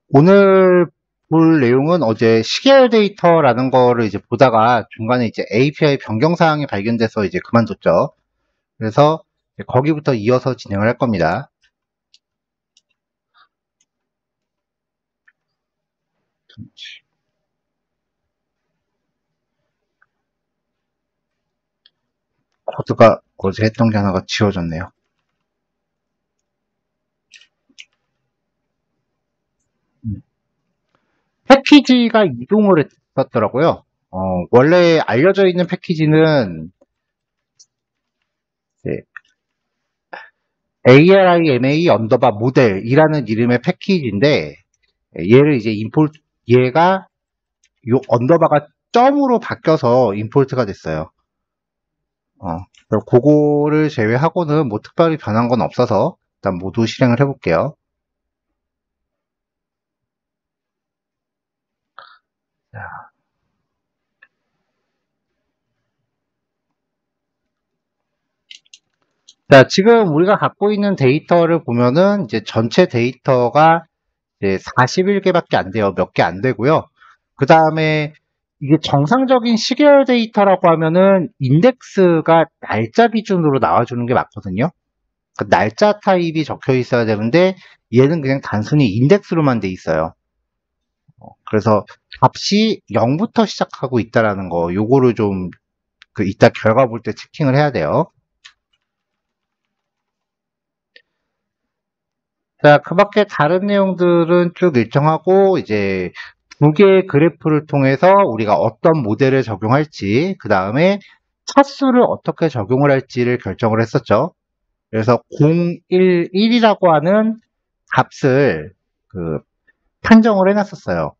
오늘 볼 내용은 어제 시계열 데이터라는 거를 이제 보다가 중간에 이제 API 변경 사항이 발견돼서 이제 그만뒀죠. 그래서 이제 거기부터 이어서 진행을 할 겁니다. 코드가 어제 했던 게 하나가 지워졌네요. 패키지가 이동을 했었더라고요. 원래 알려져 있는 패키지는 ARIMA 언더바 모델이라는 이름의 패키지인데 얘를 이제 얘가 요 언더바가 점으로 바뀌어서 임포트가 됐어요. 그래서 그거를 제외하고는 뭐 특별히 변한 건 없어서 일단 모두 실행을 해볼게요. 자, 지금 우리가 갖고 있는 데이터를 보면은 이제 전체 데이터가 이제 41개밖에 안 돼요. 몇 개 안 되고요. 그 다음에 이게 정상적인 시계열 데이터라고 하면은 인덱스가 날짜 기준으로 나와주는 게 맞거든요. 그 날짜 타입이 적혀 있어야 되는데 얘는 그냥 단순히 인덱스로만 돼 있어요. 그래서 값이 0부터 시작하고 있다라는 거, 요거를 좀 이따 결과 볼 때 체킹을 해야 돼요. 자, 그 밖에 다른 내용들은 쭉 일정하고, 이제 두 개의 그래프를 통해서 우리가 어떤 모델을 적용할지, 그 다음에 차수를 어떻게 적용을 할지를 결정을 했었죠. 그래서 0, 1, 1이라고 하는 값을 판정을 해놨었어요.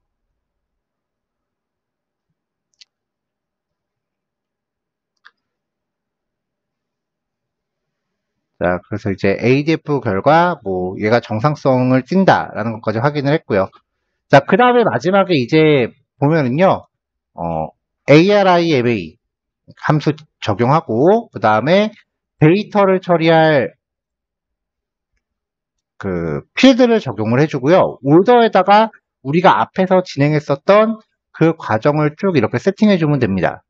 자, 그래서 이제 ADF 결과, 뭐, 얘가 정상성을 띈다라는 것까지 확인을 했고요. 자, 그 다음에 마지막에 이제 보면은요, ARIMA 함수 적용하고, 그 다음에 데이터를 처리할 필드를 적용을 해주고요. 올더에다가 우리가 앞에서 진행했었던 그 과정을 쭉 이렇게 세팅해주면 됩니다.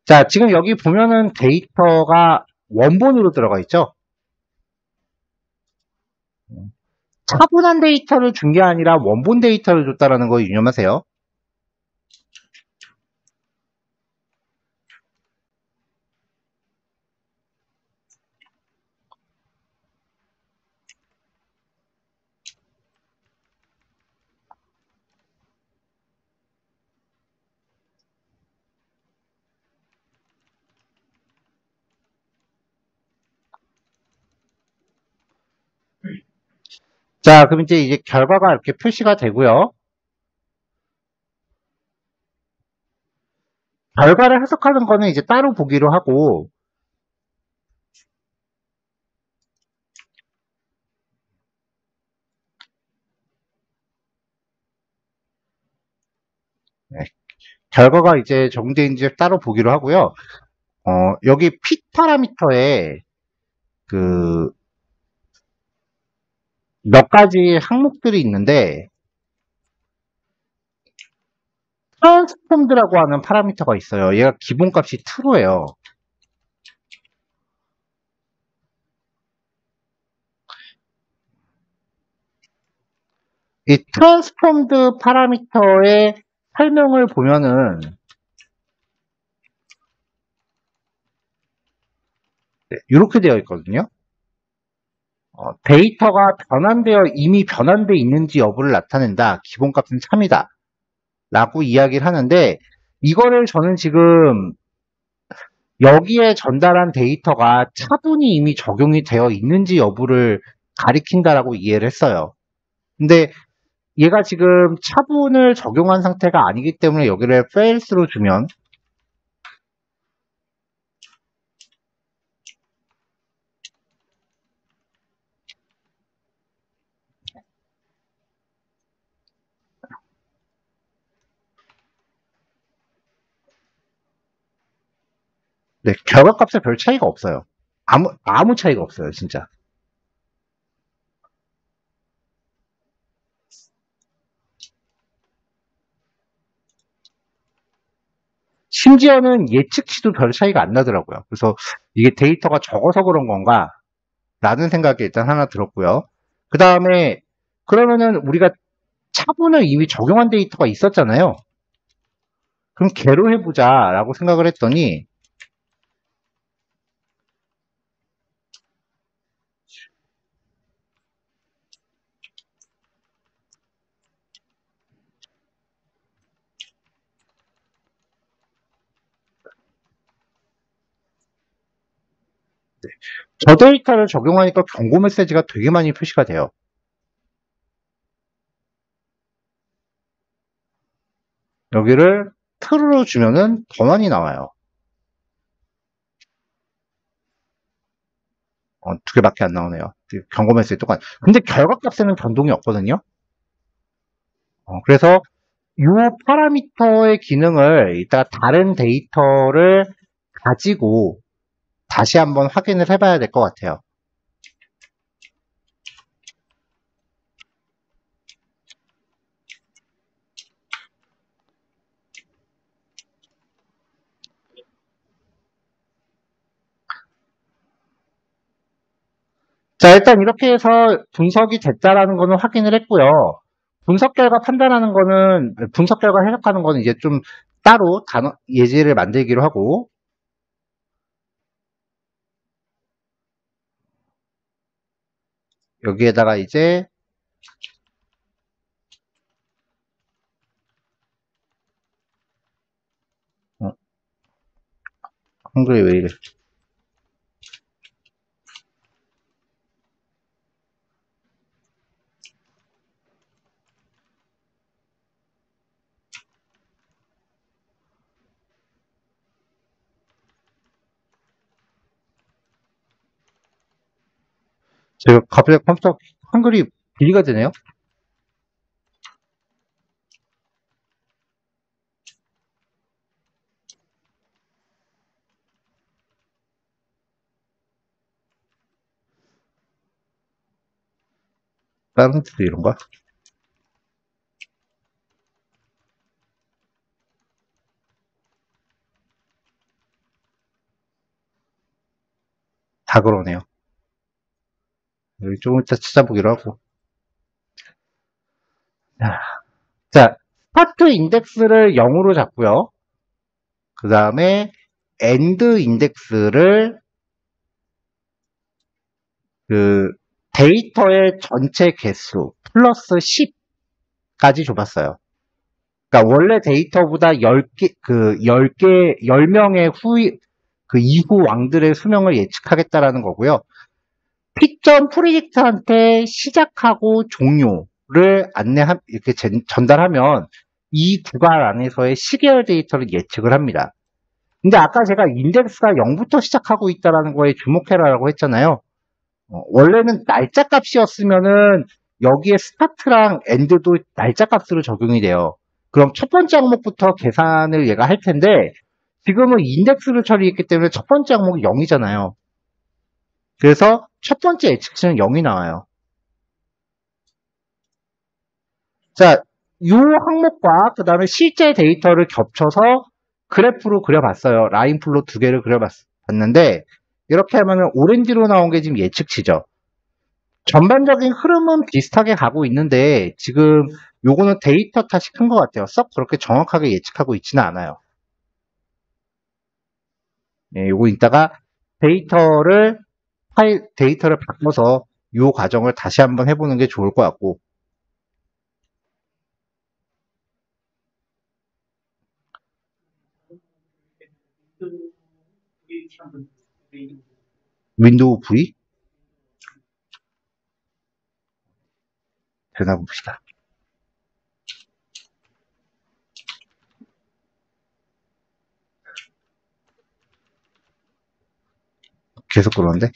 자, 지금 여기 보면은 데이터가 원본으로 들어가 있죠? 차분한 데이터를 준 게 아니라 원본 데이터를 줬다라는 거 유념하세요. 자, 그럼 이제 결과가 이렇게 표시가 되고요. 결과를 해석하는 거는 이제 따로 보기로 하고, 네, 결과가 이제 정제인지 따로 보기로 하고요. 여기 핏 파라미터에 그 몇 가지 항목들이 있는데, 트랜스폼드라고 하는 파라미터가 있어요. 얘가 기본값이 true예요. 이 트랜스폼드 파라미터의 설명을 보면은 이렇게 되어 있거든요. 데이터가 이미 변환되어 있는지 여부를 나타낸다. 기본값은 참이다. 라고 이야기를 하는데, 이거를 저는 지금 여기에 전달한 데이터가 차분히 이미 적용이 되어 있는지 여부를 가리킨다라고 이해를 했어요. 근데 얘가 지금 차분을 적용한 상태가 아니기 때문에 여기를 fails로 주면, 네, 결과값에 별 차이가 없어요. 아무 차이가 없어요, 진짜. 심지어는 예측치도 별 차이가 안 나더라고요. 그래서 이게 데이터가 적어서 그런 건가? 라는 생각이 일단 하나 들었고요. 그 다음에, 그러면은 우리가 차분을 이미 적용한 데이터가 있었잖아요. 그럼 걔로 해보자라고 생각을 했더니, 저 데이터를 적용하니까 경고 메시지가 되게 많이 표시가 돼요. 여기를 true로 주면은 더 많이 나와요. 두 개밖에 안 나오네요. 경고 메시지 똑같. 근데 결과값에는 변동이 없거든요. 그래서 이 파라미터의 기능을 이따 다른 데이터를 가지고 다시 한번 확인을 해봐야 될 것 같아요. 자, 일단 이렇게 해서 분석이 됐다라는 거는 확인을 했고요. 분석 결과 판단하는 거는, 분석 결과 해석하는 거는 이제 좀 따로 예제를 만들기로 하고, 여기에다가 이제, 어, 한글이 왜 이래. 제가 갑자기 컴퓨터 한글이 분리가 되네요? 다른 데도 이런가? 다 그러네요. 여기 조금 이따 찾아보기로 하고. 자, 스타트 인덱스를 0으로 잡고요. 그 다음에 엔드 인덱스를 그 데이터의 전체 개수 플러스 10까지 줘봤어요. 그러니까 원래 데이터보다 10개, 10명의 그 이후 왕들의 수명을 예측하겠다라는 거고요. 피점 프리딕트한테 시작하고 종료를 이렇게 전달하면 이 구간 안에서의 시계열 데이터를 예측을 합니다. 근데 아까 제가 인덱스가 0부터 시작하고 있다라는 거에 주목해라라고 했잖아요. 원래는 날짜 값이었으면은 여기에 스타트랑 엔드도 날짜 값으로 적용이 돼요. 그럼 첫 번째 항목부터 계산을 얘가 할 텐데 지금은 인덱스를 처리했기 때문에 첫 번째 항목이 0이잖아요. 그래서 첫 번째 예측치는 0이 나와요. 자, 이 항목과 그 다음에 실제 데이터를 겹쳐서 그래프로 그려봤어요. 라인 플로 두 개를 그려봤는데 이렇게 하면은 오렌지로 나온 게 지금 예측치죠. 전반적인 흐름은 비슷하게 가고 있는데 지금 요거는 데이터 탓이 큰 것 같아요. 썩 그렇게 정확하게 예측하고 있지는 않아요. 예, 요거 이따가 데이터를 데이터를 바꿔서 요 과정을 다시 한번 해보는 게 좋을 것 같고 윈도우 V 되나 봅시다. 계속 그러는데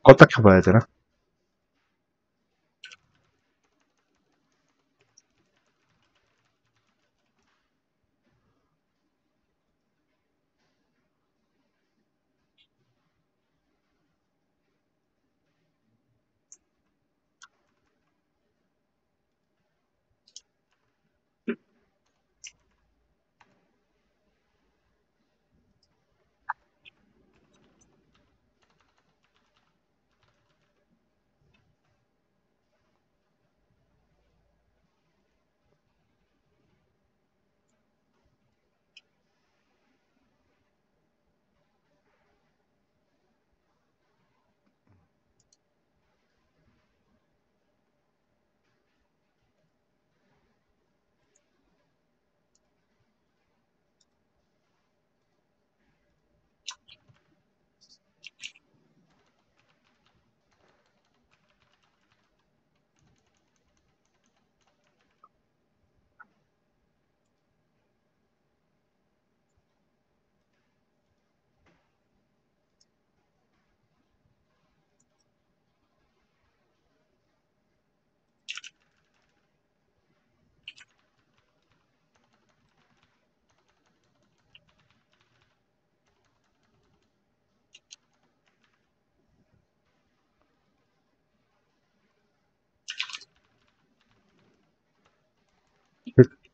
껐다 켜봐야 되나?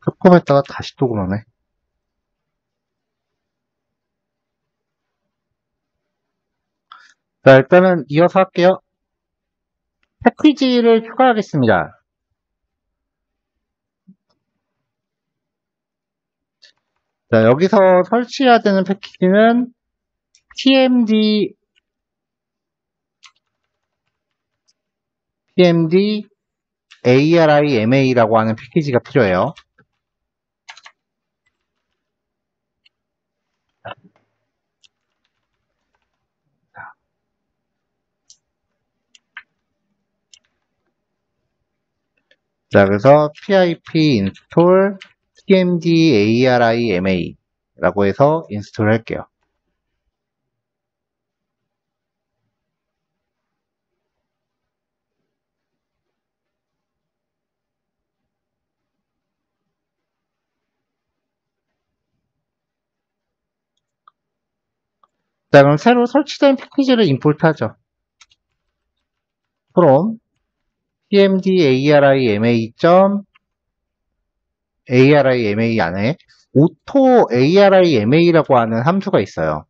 조금 했다가 다시 또 그러네. 자, 일단은 이어서 할게요. 패키지를 추가하겠습니다. 자, 여기서 설치해야 되는 패키지는 TMD ARIMA라고 하는 패키지가 필요해요. 자, 그래서 pip install tmd ARIMA라고 해서 인스톨 할게요. 자, 그럼 새로 설치된 패키지를 임포트하죠. from tmd ARIMA 안에 auto ARIMA라고 하는 함수가 있어요.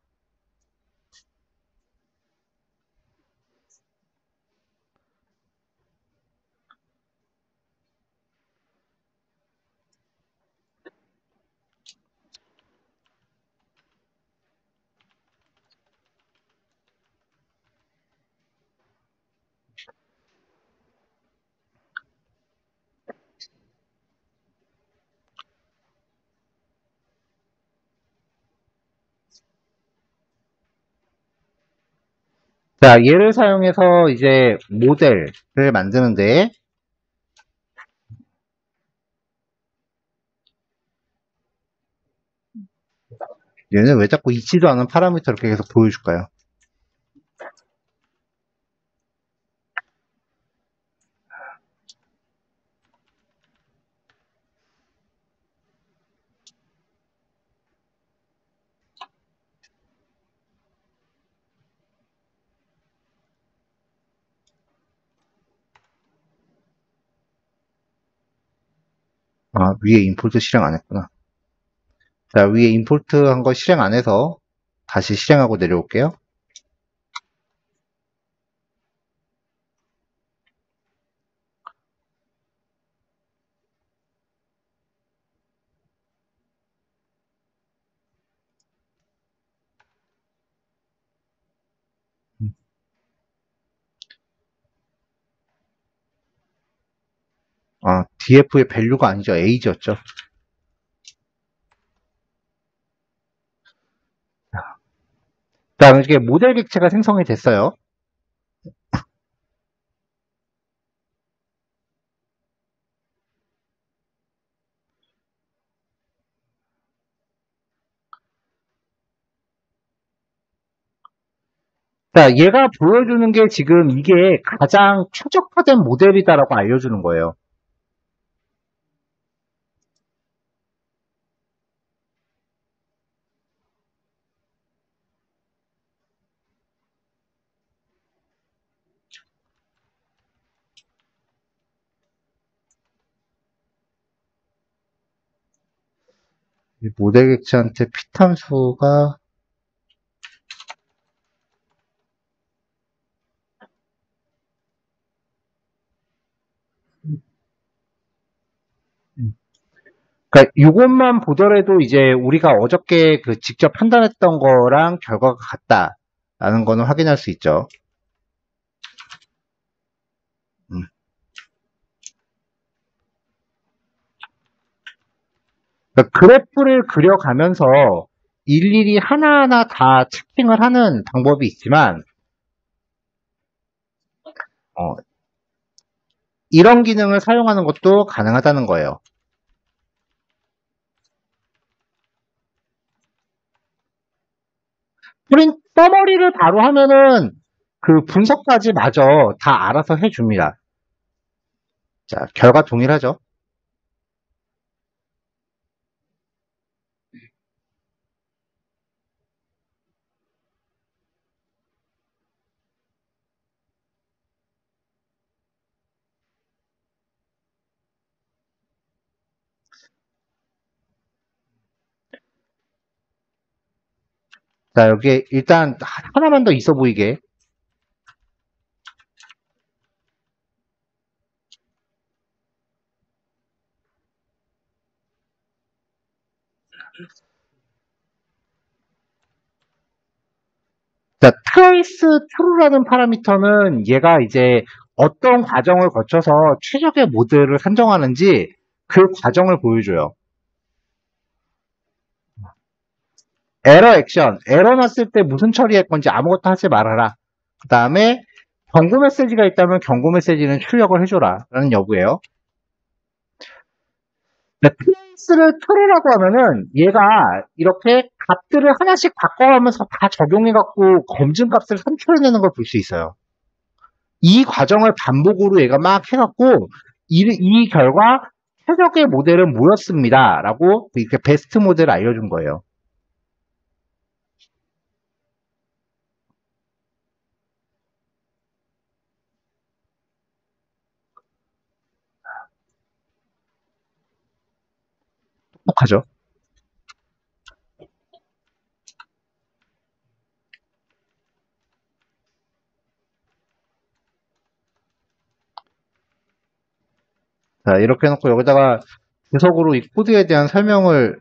자, 얘를 사용해서 이제 모델을 만드는데, 얘는 왜 자꾸 있지도 않은 파라미터 이렇게 계속 보여줄까요? 아, 위에 임포트 실행 안 했구나. 자, 위에 임포트 한 거 실행 안 해서 다시 실행하고 내려올게요. 아, df의 밸류가 아니죠. age였죠. 자, 이렇게 모델 객체가 생성이 됐어요. 자, 얘가 보여주는 게 지금 이게 가장 최적화된 모델이다라고 알려주는 거예요. 이 모델 객체한테 피탐수가 그러니까 이것만 보더라도 이제 우리가 어저께 그 직접 판단했던 거랑 결과가 같다라는 거는 확인할 수 있죠. 음. 그러니까 그래프를 그려가면서 일일이 하나하나 다 체킹을 하는 방법이 있지만 어, 이런 기능을 사용하는 것도 가능하다는 거예요. 프린 써머리를 바로 하면은 그 분석까지 마저 다 알아서 해줍니다. 자, 결과 동일하죠? 자, 여기에 일단 하나만 더 있어 보이게. 자, 트레이스 true라는 파라미터는 얘가 이제 어떤 과정을 거쳐서 최적의 모델을 산정하는지 그 과정을 보여줘요. 에러 액션, 에러 났을 때 무슨 처리할 건지 아무것도 하지 말아라. 그 다음에 경고 메시지가 있다면 경고 메시지는 출력을 해줘라 라는 여부예요. 트레이스를 true라고 하면은 얘가 이렇게 값들을 하나씩 바꿔가면서 다 적용해갖고 검증값을 산출해내는 걸 볼 수 있어요. 이 과정을 반복으로 얘가 막 해갖고 이 결과 최적의 모델은 뭐였습니다 라고 이렇게 베스트 모델을 알려준 거예요. 똑똑하죠? 자, 이렇게 해놓고 여기다가 주석으로 이 코드에 대한 설명을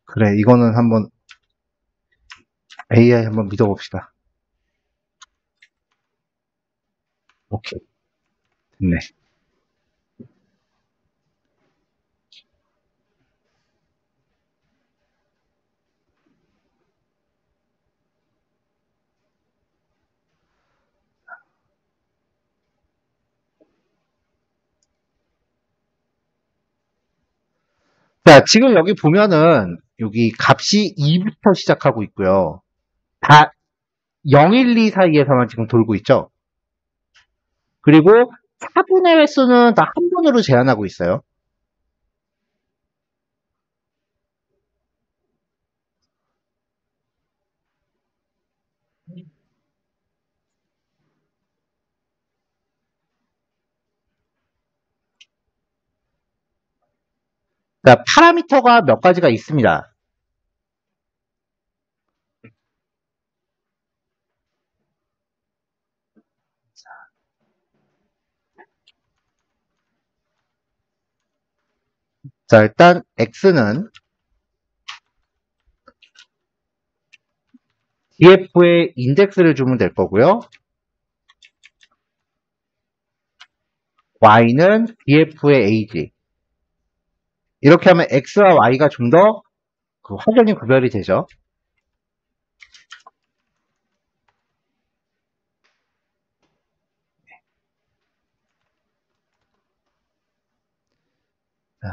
그래, 이거는 한번 AI 한번 믿어봅시다. 오케이, 됐네. 자, 지금 여기 보면은 여기 값이 2부터 시작하고 있고요. 다 0, 1, 2 사이에서만 지금 돌고 있죠. 그리고 차분의 횟수는 다 한 번으로 제한하고 있어요. 자, 파라미터가 몇 가지가 있습니다. 자, 일단 x는 df에 인덱스를 주면 될 거고요. y는 df의 age. 이렇게 하면 x와 y가 좀 더 확연히 구별이 되죠. 자,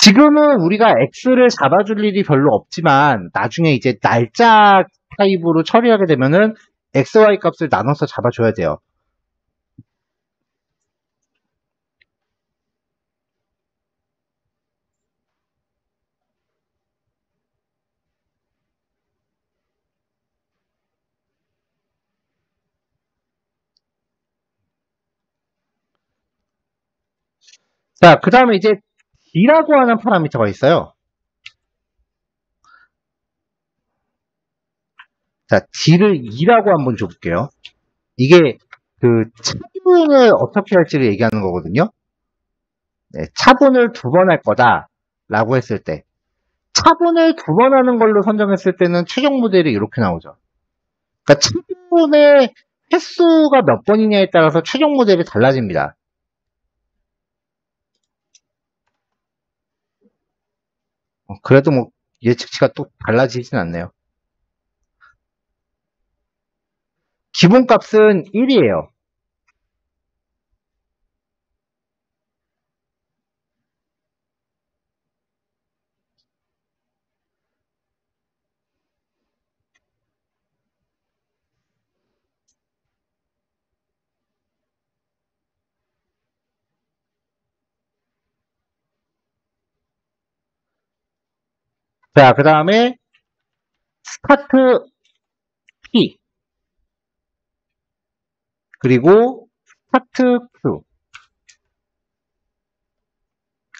지금은 우리가 x를 잡아줄 일이 별로 없지만 나중에 이제 날짜 타입으로 처리하게 되면은 x, y 값을 나눠서 잡아줘야 돼요. 자, 그 다음에 이제 d라고 하는 파라미터가 있어요. 자, d를 2라고 한번 줘볼게요. 이게 그 차분을 어떻게 할지를 얘기하는 거거든요. 네, 차분을 2번 할 거다라고 했을 때 차분을 2번 하는 걸로 선정했을 때는 최종 모델이 이렇게 나오죠. 그러니까 차분의 횟수가 몇 번이냐에 따라서 최종 모델이 달라집니다. 그래도 뭐 예측치가 또 달라지진 않네요. 기본값은 1이에요. 자, 그 다음에 스타트 P 그리고 스타트 Q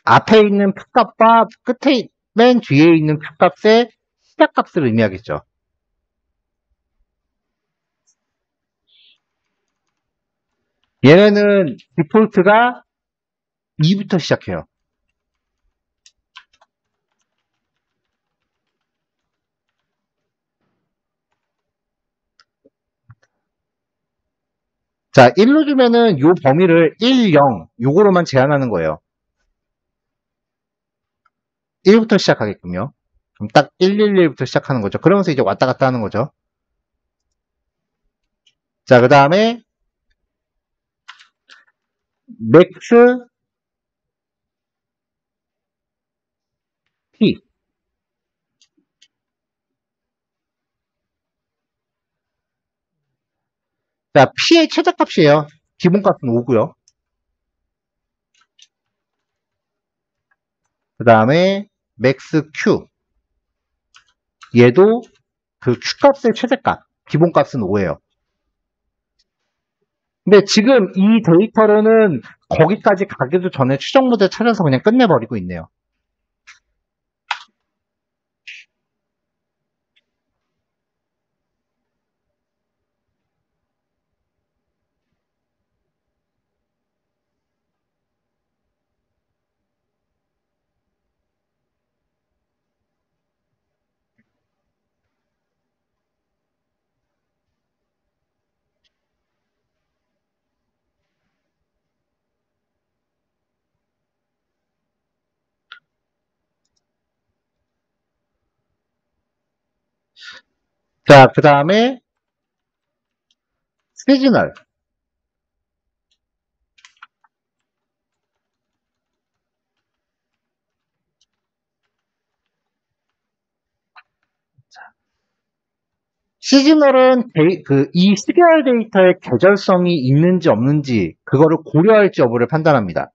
앞에 있는 P값과 끝에 맨 뒤에 있는 q 값의 시작값을 의미하겠죠. 얘네는 디폴트가 2부터 시작해요. 자, 1로 주면은 요 범위를 1, 0 요거로만 제한하는 거예요. 1부터 시작하게끔요. 그럼 딱 111부터 시작하는 거죠. 그러면서 이제 왔다 갔다 하는 거죠. 자, 그 다음에 맥스 T. 자, P의 최저값이에요. 기본값은 5고요. 그 다음에 맥스 Q. 얘도 그 Q값의 최대값. 기본값은 5예요. 근데 지금 이 데이터로는 거기까지 가기도 전에 추정 모델 찾아서 그냥 끝내버리고 있네요. 자, 그 다음에 시즈널. 시즈널은 이 시리얼 데이터의 계절성이 있는지 없는지 그거를 고려할지 여부를 판단합니다.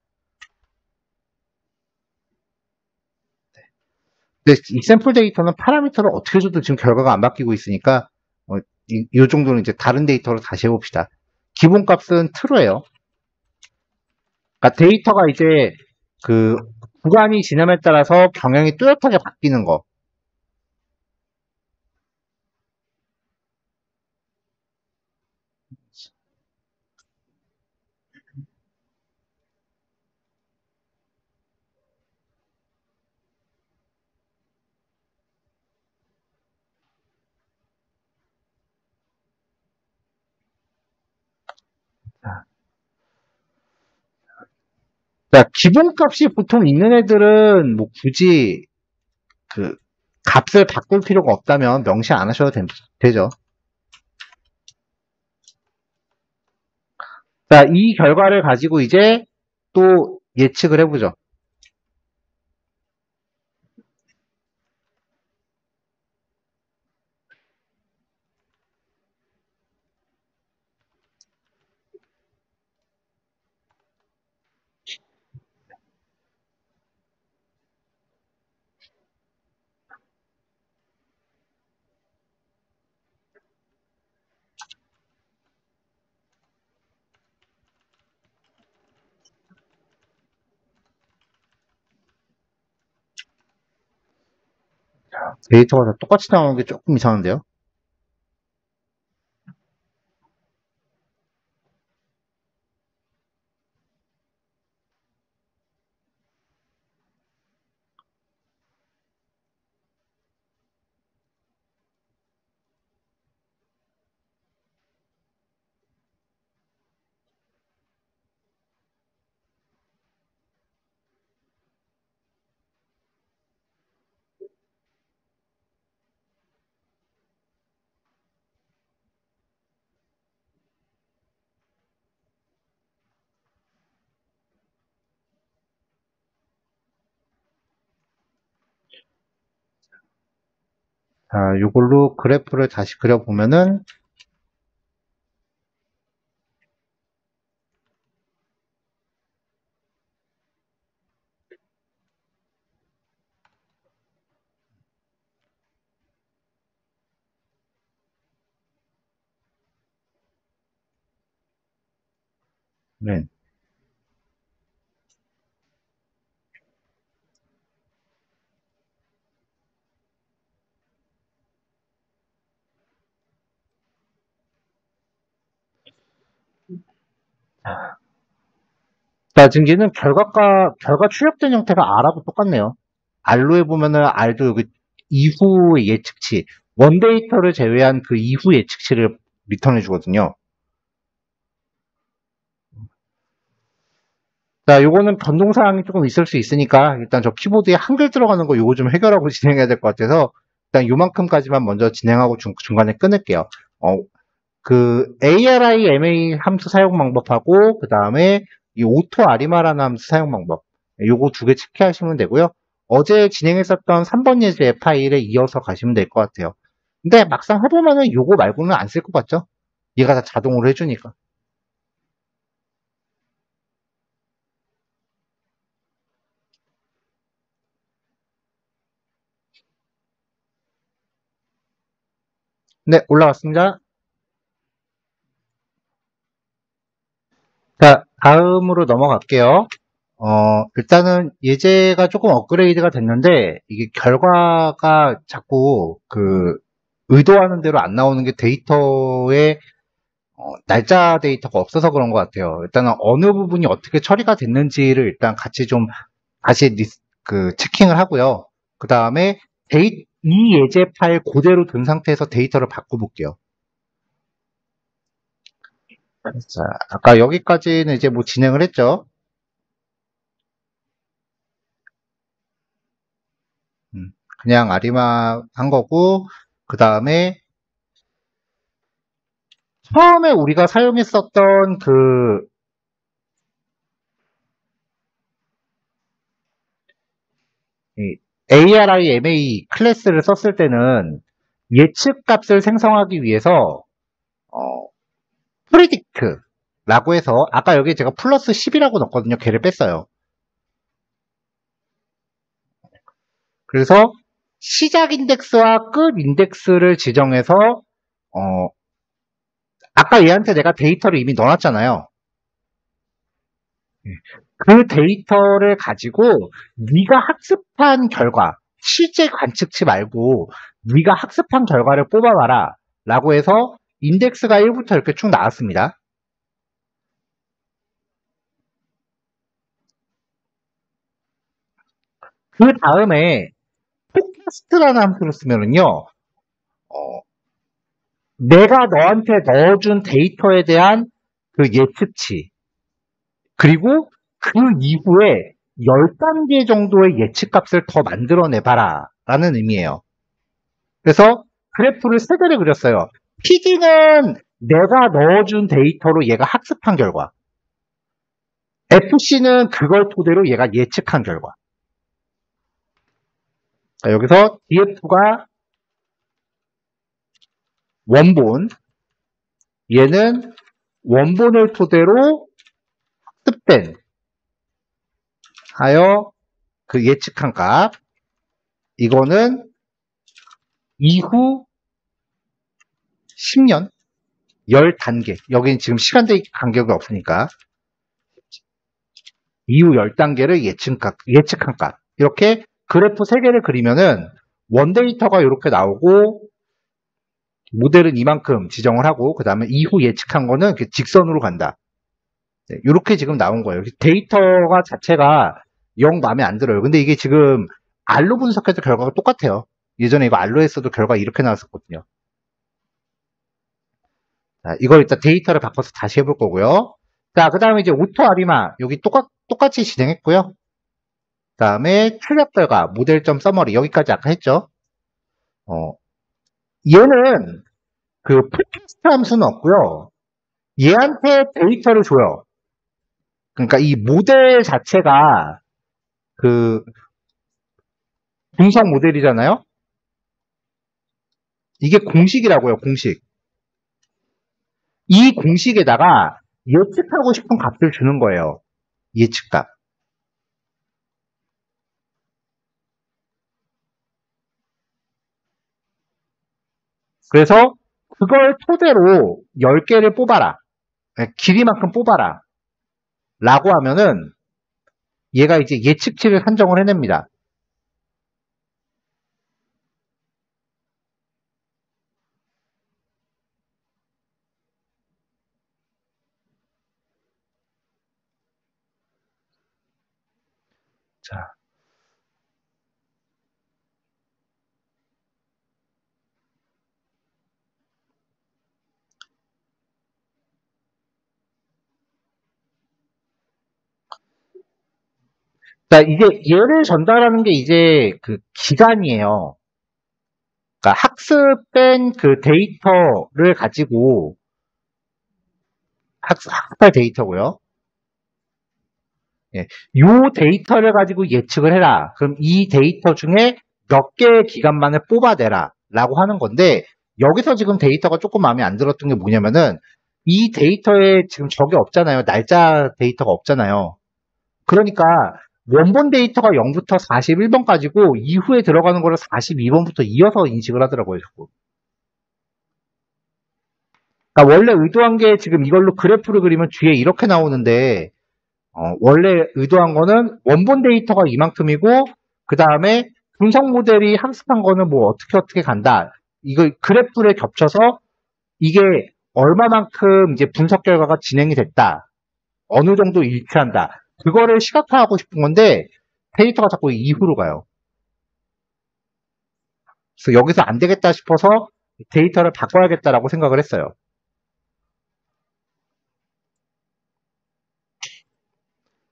근데 이 샘플 데이터는 파라미터를 어떻게 줘도 지금 결과가 안 바뀌고 있으니까 이 정도는 이제 다른 데이터로 다시 해봅시다. 기본값은 true예요. 그러니까 데이터가 이제 그 구간이 지남에 따라서 경향이 뚜렷하게 바뀌는 거. 자, 기본값이 보통 있는 애들은 뭐 굳이 그 값을 바꿀 필요가 없다면 명시 안 하셔도 되죠. 자, 이 결과를 가지고 이제 또 예측을 해보죠. 데이터가 다 똑같이 나오는 게 조금 이상한데요. 자, 이걸로 그래프를 다시 그려보면은 네. 자, 지금 얘는 결과 출력된 형태가 R하고 똑같네요. R로 해보면은 R도 그 이후 예측치, 원데이터를 제외한 그 이후 예측치를 리턴해 주거든요. 자, 요거는 변동사항이 조금 있을 수 있으니까 일단 저 키보드에 한글 들어가는 거 요거 좀 해결하고 진행해야 될 것 같아서 일단 요만큼까지만 먼저 진행하고 중간에 끊을게요. 그 ARIMA 함수 사용 방법하고 그 다음에 이 오토 아리마라는 함수 사용 방법 요거 두 개 체크하시면 되고요. 어제 진행했었던 3번 예제 파일에 이어서 가시면 될 것 같아요. 근데 막상 해보면은 요거 말고는 안 쓸 것 같죠? 얘가 다 자동으로 해주니까. 네, 올라왔습니다. 자, 다음으로 넘어갈게요. 일단은 예제가 조금 업그레이드가 됐는데 이게 결과가 자꾸 그 의도하는 대로 안 나오는 게 데이터에 날짜 데이터가 없어서 그런 것 같아요. 일단은 어느 부분이 어떻게 처리가 됐는지를 일단 같이 좀 다시 그 체킹을 하고요. 그 다음에 이 예제 파일 그대로 둔 상태에서 데이터를 바꿔볼게요. 자, 아까 여기까지는 이제 뭐 진행을 했죠. 그냥 아리마 한 거고, 그 다음에 처음에 우리가 사용했었던 그 ARIMA 클래스를 썼을 때는 예측 값을 생성하기 위해서 predict라고 해서 아까 여기 제가 플러스 10이라고 넣었거든요. 걔를 뺐어요. 그래서 시작 인덱스와 끝 인덱스를 지정해서 어, 아까 얘한테 내가 데이터를 이미 넣어놨잖아요. 그 데이터를 가지고 네가 학습한 결과, 실제 관측치 말고 네가 학습한 결과를 뽑아봐라 라고 해서 인덱스가 1부터 이렇게 쭉 나왔습니다. 그 다음에 포캐스트라는 함수를 쓰면은요, 어, 내가 너한테 넣어준 데이터에 대한 그 예측치, 그리고 그 이후에 10단계 정도의 예측값을 더 만들어내봐라 라는 의미예요. 그래서 그래프를 세 개를 그렸어요. PD는 내가 넣어준 데이터로 얘가 학습한 결과, FC는 그걸 토대로 얘가 예측한 결과. 자, 여기서 DF가 원본, 얘는 원본을 토대로 학습된 하여 그 예측한 값, 이거는 이후 10년, 10단계. 여기는 지금 시간대 간격이 없으니까 이후 10단계를 예측한 값. 이렇게 그래프 3개를 그리면은 원데이터가 이렇게 나오고 모델은 이만큼 지정을 하고 그 다음에 이후 예측한 거는 직선으로 간다. 네, 이렇게 지금 나온 거예요. 데이터가 자체가 영 마음에 안 들어요. 근데 이게 지금 R로 분석해도 결과가 똑같아요. 예전에 이거 R로 했어도 결과 이렇게 나왔었거든요. 자, 이걸 일단 데이터를 바꿔서 다시 해볼 거고요. 자, 그 다음에 이제 오토 아리마 여기 똑같이 진행했고요. 그 다음에 출력 결과 모델점 서머리 여기까지 아까 했죠. 어, 얘는 그 포캐스트 함수는 없고요. 얘한테 데이터를 줘요. 그러니까 이 모델 자체가 그 분석 모델이잖아요. 이게 공식이라고요, 공식. 이 공식에다가 예측하고 싶은 값을 주는 거예요. 예측값. 그래서 그걸 토대로 10개를 뽑아라. 길이만큼 뽑아라. 라고 하면은 얘가 이제 예측치를 산정을 해냅니다. 자, 자, 이제 얘를 전달하는 게 이제 그 기간이에요. 그러니까 학습된 그 데이터를 가지고 학습할 데이터고요. 예, 요 데이터를 가지고 예측을 해라. 그럼 이 데이터 중에 몇 개의 기간만을 뽑아내라. 라고 하는 건데, 여기서 지금 데이터가 조금 마음에 안 들었던 게 뭐냐면은, 이 데이터에 지금 적이 없잖아요. 날짜 데이터가 없잖아요. 그러니까, 원본 데이터가 0부터 41번까지고, 이후에 들어가는 거를 42번부터 이어서 인식을 하더라고요. 자꾸. 그러니까 원래 의도한 게 지금 이걸로 그래프를 그리면 뒤에 이렇게 나오는데, 원래 의도한 거는 원본 데이터가 이만큼이고, 그 다음에 분석 모델이 학습한 거는 뭐 어떻게 간다. 이거 그래프를 겹쳐서 이게 얼마만큼 이제 분석 결과가 진행이 됐다. 어느 정도 일치한다. 그거를 시각화하고 싶은 건데, 데이터가 자꾸 이후로 가요. 그래서 여기서 안 되겠다 싶어서 데이터를 바꿔야겠다라고 생각을 했어요.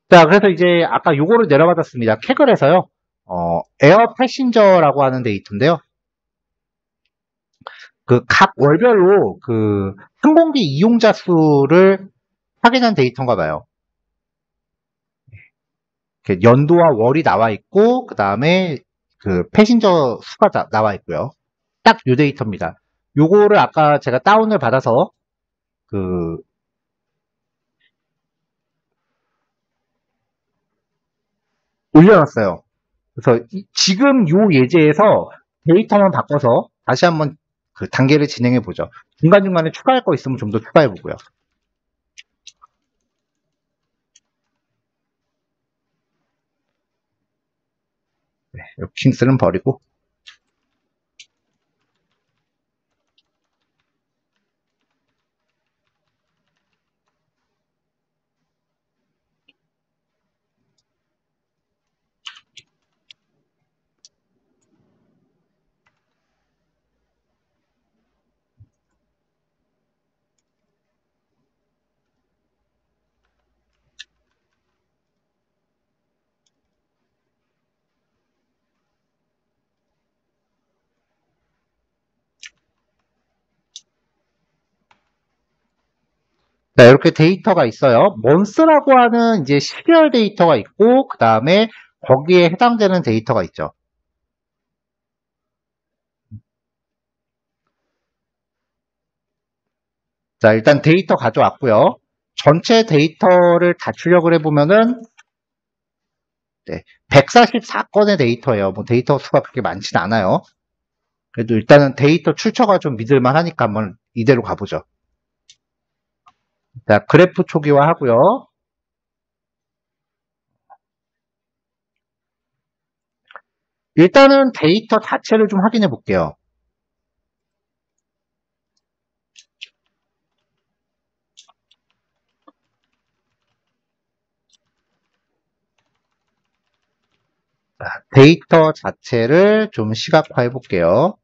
자, 그래서 이제 아까 요거를 내려받았습니다. 캐글에서요. 에어 패신저라고 하는 데이터인데요. 그 각 월별로 그 항공기 이용자 수를 확인한 데이터인가 봐요. 연도와 월이 나와 있고, 그 다음에 그 패신저 수가 나와 있고요. 딱 요 데이터입니다. 요거를 아까 제가 다운을 받아서 그 올려놨어요. 그래서 지금 요 예제에서 데이터만 바꿔서 다시 한번 그 단계를 진행해 보죠. 중간중간에 추가할 거 있으면 좀 더 추가해 보고요. 네, 킹스는 버리고. 자, 이렇게 데이터가 있어요. 먼스라고 하는 이제 시리얼 데이터가 있고, 그 다음에 거기에 해당되는 데이터가 있죠. 자, 일단 데이터 가져왔고요. 전체 데이터를 다 출력을 해보면은, 네, 144건의 데이터예요. 뭐 데이터 수가 그렇게 많지는 않아요. 그래도 일단은 데이터 출처가 좀 믿을만 하니까 한번 이대로 가보죠. 자, 그래프 초기화 하고요. 일단은 데이터 자체를 좀 확인해 볼게요. 데이터 자체를 좀 시각화해 볼게요.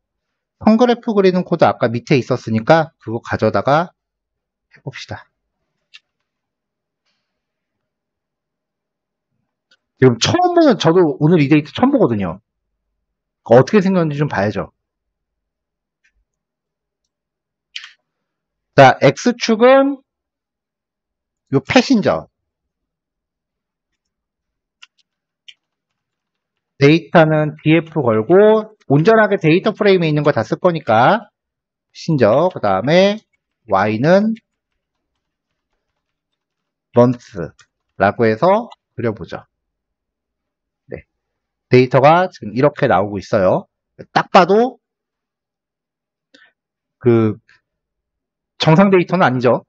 선 그래프 그리는 코드 아까 밑에 있었으니까 그거 가져다가 해봅시다. 지금 처음 보는, 저도 오늘 이 데이터 처음 보거든요. 어떻게 생겼는지 좀 봐야죠. 자, X축은 요 패신저. 데이터는 df 걸고, 온전하게 데이터 프레임에 있는 거 다 쓸 거니까, 신저. 그 다음에 Y는 month라고 해서 그려보죠. 네. 데이터가 지금 이렇게 나오고 있어요. 딱 봐도 그 정상 데이터는 아니죠.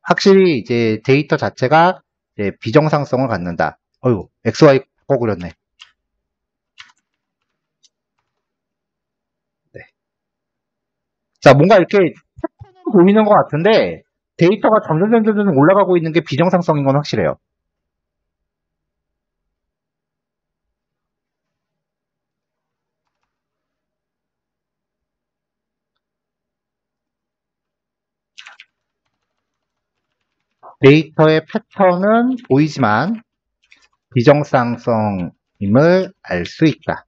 확실히 이제 데이터 자체가 이제 비정상성을 갖는다. 어휴, XY 바꿔 그렸네. 네. 자, 뭔가 이렇게 패턴은 보이는 것 같은데 데이터가 점점 올라가고 있는 게 비정상성인 건 확실해요. 데이터의 패턴은 보이지만 비정상성임을 알 수 있다.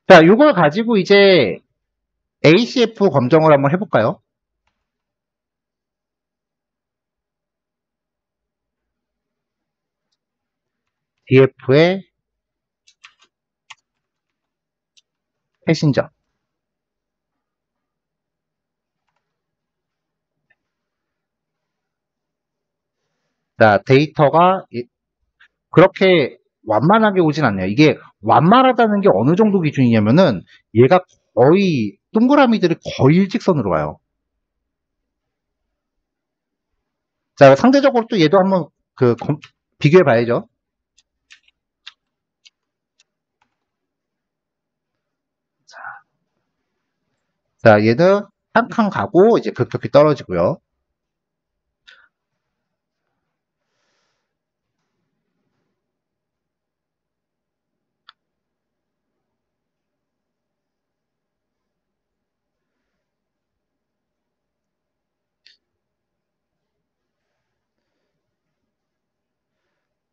자, 이걸 가지고 이제 ACF 검정을 한번 해볼까요? DF의 패신저. 자, 데이터가 그렇게 완만하게 오진 않네요. 이게 완만하다는 게 어느 정도 기준이냐면은 얘가 거의 동그라미들이 거의 일직선으로 와요. 자, 상대적으로 또 얘도 한번 비교해 봐야죠. 자, 얘는 한 칸 가고 이제 급격히 떨어지고요.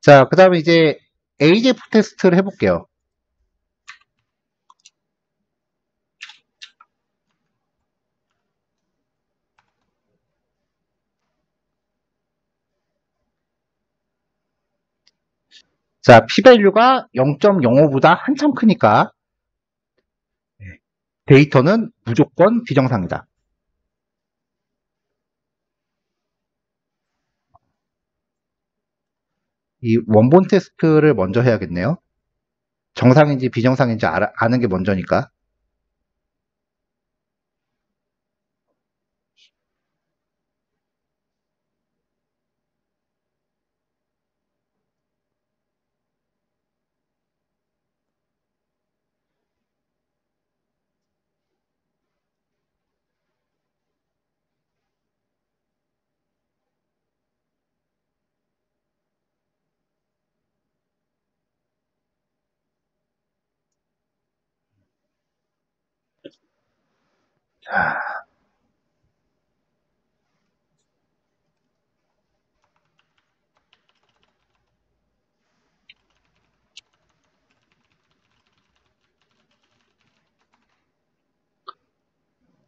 자, 그 다음에 이제 AJF 테스트를 해볼게요. 자, p-value가 0.05보다 한참 크니까 데이터는 무조건 비정상이다. 이 원본 테스트를 먼저 해야겠네요. 정상인지 비정상인지 아는 게 먼저니까.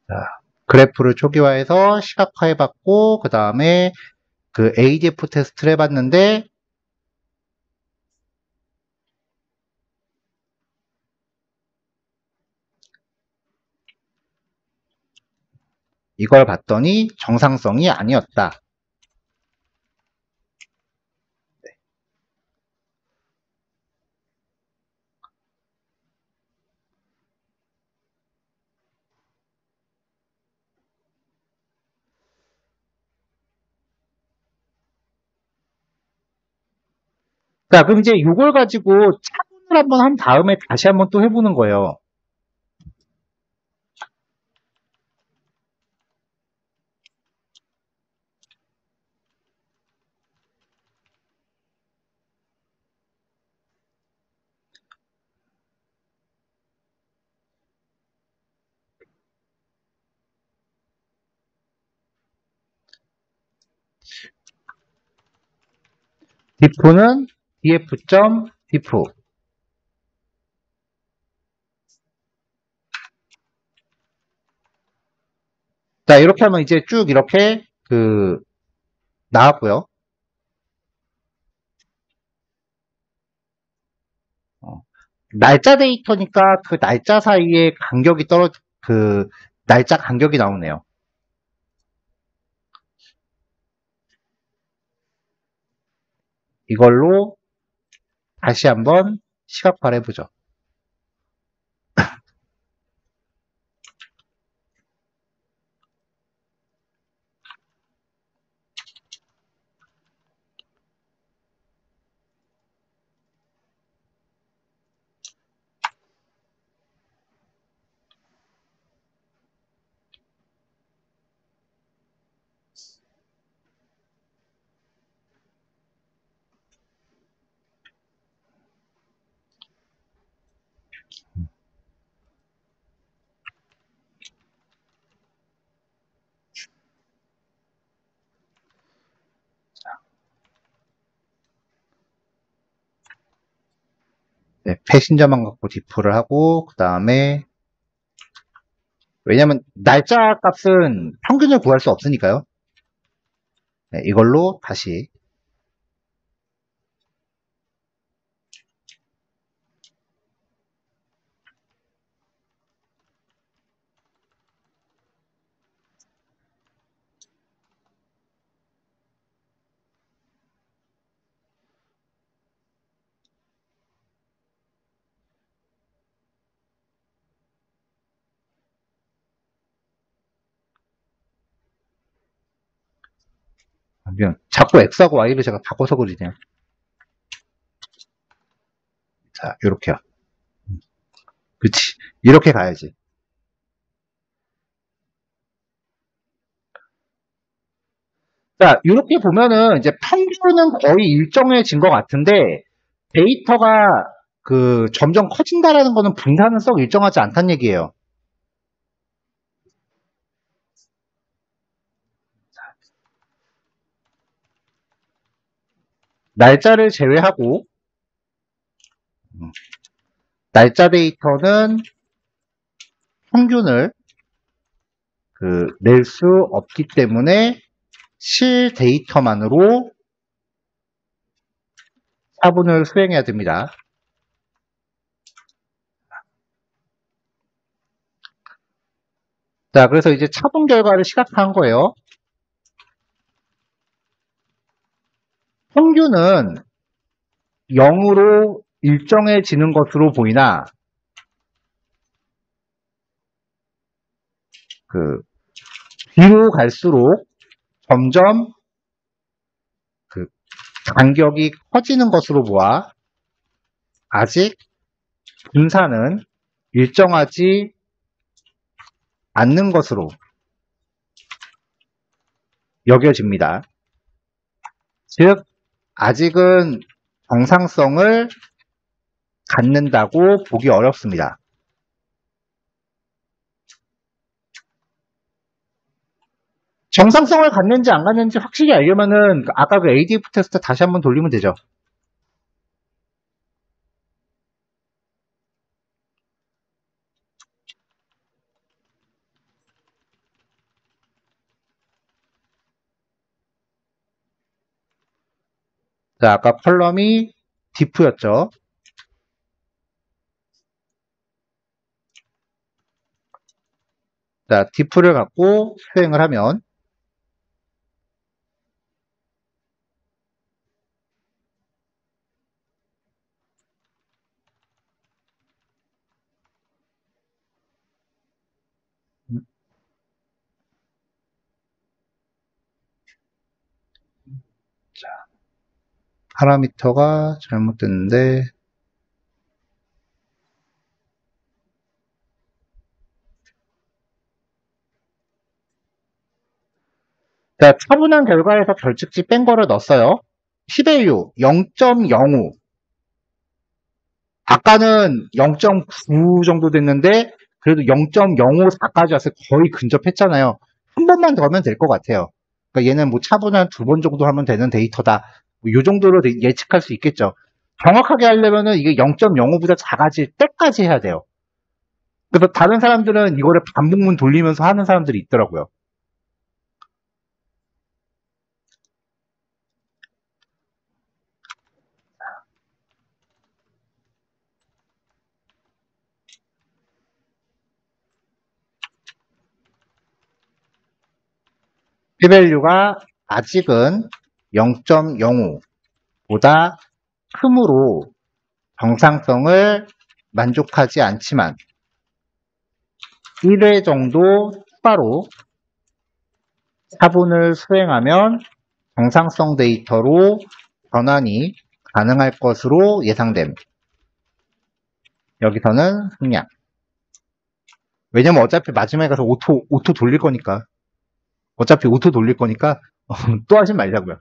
자, 그래프를 초기화해서 시각화해봤고, 그 다음에 그 ADF 테스트를 해봤는데, 이걸 봤더니 정상성이 아니었다. 자, 그럼 이제 이걸 가지고 차분을 한번 한 다음에 다시 한번 또 해보는 거예요. diff는 df.diff. 자, 이렇게 하면 이제 쭉 이렇게 나왔고요. 어, 날짜 데이터니까 그 날짜 사이에 날짜 간격이 나오네요. 이걸로 다시 한번 시각화를 해보죠. 네, 패신저만 갖고 디프를 하고, 그 다음에, 왜냐면, 날짜 값은 평균을 구할 수 없으니까요. 네, 이걸로 다시. 그냥 자꾸 X하고 Y를 제가 바꿔서 그리네요. 자, 요렇게요. 그치. 이렇게 가야지. 자, 이렇게 보면은 이제 평균은 거의 일정해진 것 같은데 데이터가 그 점점 커진다라는 거는 분산은 썩 일정하지 않다는 얘기예요. 날짜를 제외하고 날짜 데이터는 평균을 낼 수 없기 때문에 실 데이터만으로 차분을 수행해야 됩니다. 자, 그래서 이제 차분 결과를 시각화한 거예요. 평균은 0으로 일정해지는 것으로 보이나 뒤로 갈수록 점점 그 간격이 커지는 것으로 보아 아직 분산은 일정하지 않는 것으로 여겨집니다. 즉, 아직은 정상성을 갖는다고 보기 어렵습니다. 정상성을 갖는지 안 갖는지 확실히 알려면은 아까 그 ADF 테스트 다시 한번 돌리면 되죠. 자, 아까 컬럼이 diff였죠. 자, diff를 갖고 수행을 하면 자, 파라미터가 잘못됐는데 자, 차분한 결과에서 결측지 뺀 거를 넣었어요. p-value 0.05 아까는 0.9 정도 됐는데 그래도 0.054까지 와서 거의 근접했잖아요. 한 번만 더 하면 될 것 같아요. 그러니까 얘는 뭐 차분한 2번 정도 하면 되는 데이터다. 뭐이 정도로 예측할 수 있겠죠. 정확하게 하려면은 이게 0.05보다 작아질 때까지 해야 돼요. 그래서 다른 사람들은 이거를 반복문 돌리면서 하는 사람들이 있더라고요. p-value가 아직은 0.05보다 크므로 정상성을 만족하지 않지만 1회 정도 추가로 차분을 수행하면 정상성 데이터로 변환이 가능할 것으로 예상됨. 여기서는 승량. 왜냐면 어차피 마지막에 가서 오토 돌릴 거니까. 어차피 오토 돌릴 거니까 또 하지 말자고요.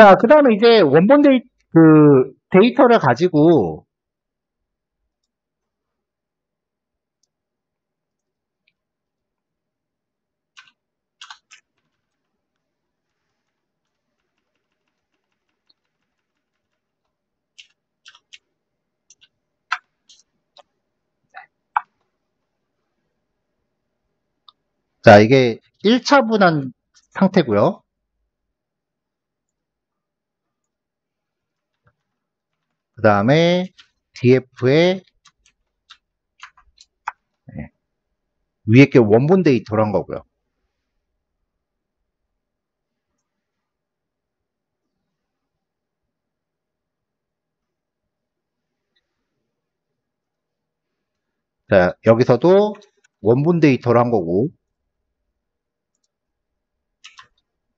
자, 그 다음에 이제 원본 데이터를 가지고, 자, 이게 1차분한 상태고요. 그 다음에 df에 위에 게 원본 데이터란 거고요. 자, 여기서도 원본 데이터란 거고,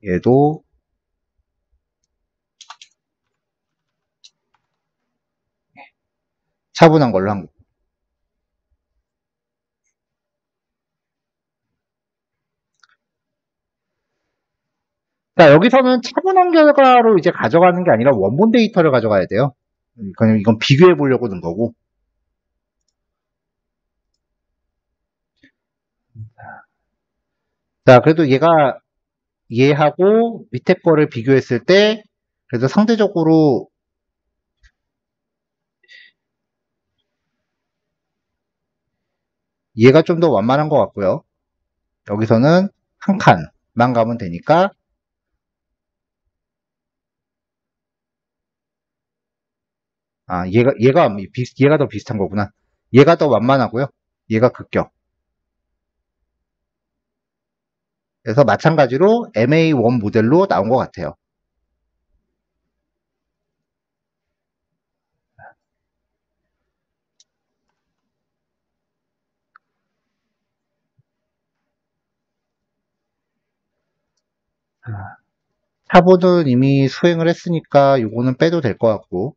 얘도 차분한 걸로 한 거고. 자, 여기서는 차분한 결과로 이제 가져가는 게 아니라 원본 데이터를 가져가야 돼요. 그냥 이건 비교해 보려고 는 거고. 자, 그래도 얘하고 밑에 거를 비교했을 때, 그래도 상대적으로 얘가 좀 더 완만한 것 같고요. 여기서는 한 칸만 가면 되니까, 아, 얘가 더 비슷한 거구나. 얘가 더 완만하고요. 얘가 극격. 그래서 마찬가지로 MA1 모델로 나온 것 같아요. 타보는 이미 수행을 했으니까 요거는 빼도 될 것 같고.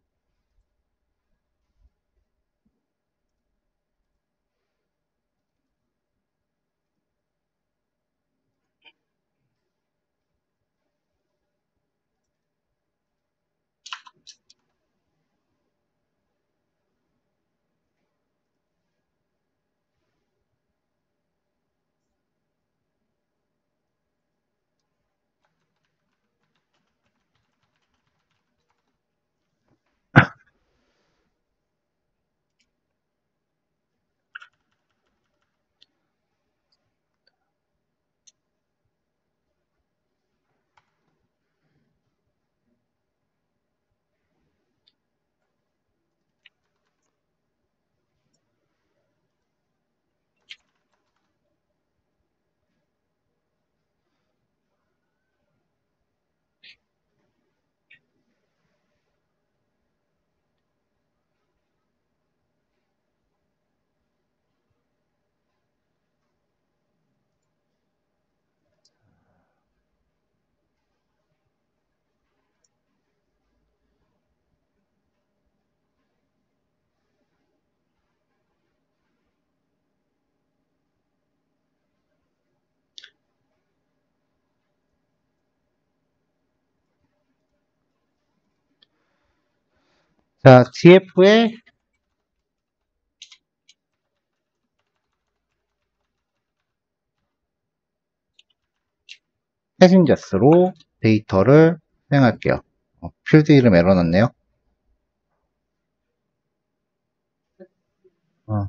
자, TF의 패신저스로 데이터를 수행할게요. 필드 이름 에러 났네요. 어,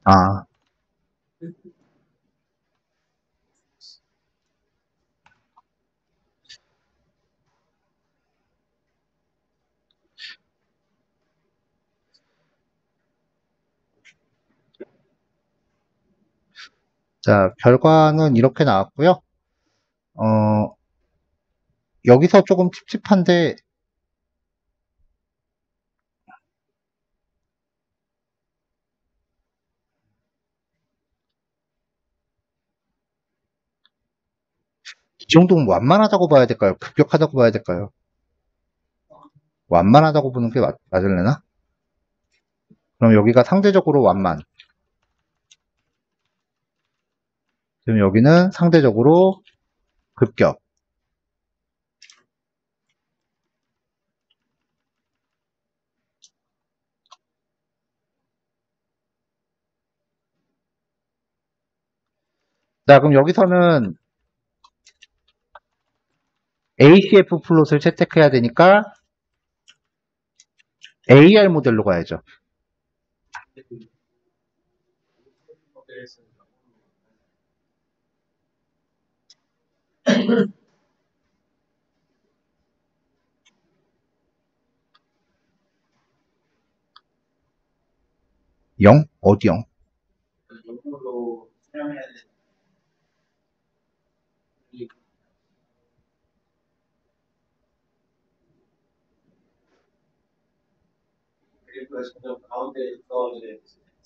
아, 자, 결과는 이렇게 나왔고요. 어, 여기서 조금 찝찝한데, 이 정도면 완만하다고 봐야 될까요? 급격하다고 봐야 될까요? 완만하다고 보는 게 맞을래나? 그럼 여기가 상대적으로 완만. 그럼 여기는 상대적으로 급격. 자, 그럼 여기서는 ACF 플롯을 채택해야 되니까 AR 모델로 가야죠. 영? 어디 영?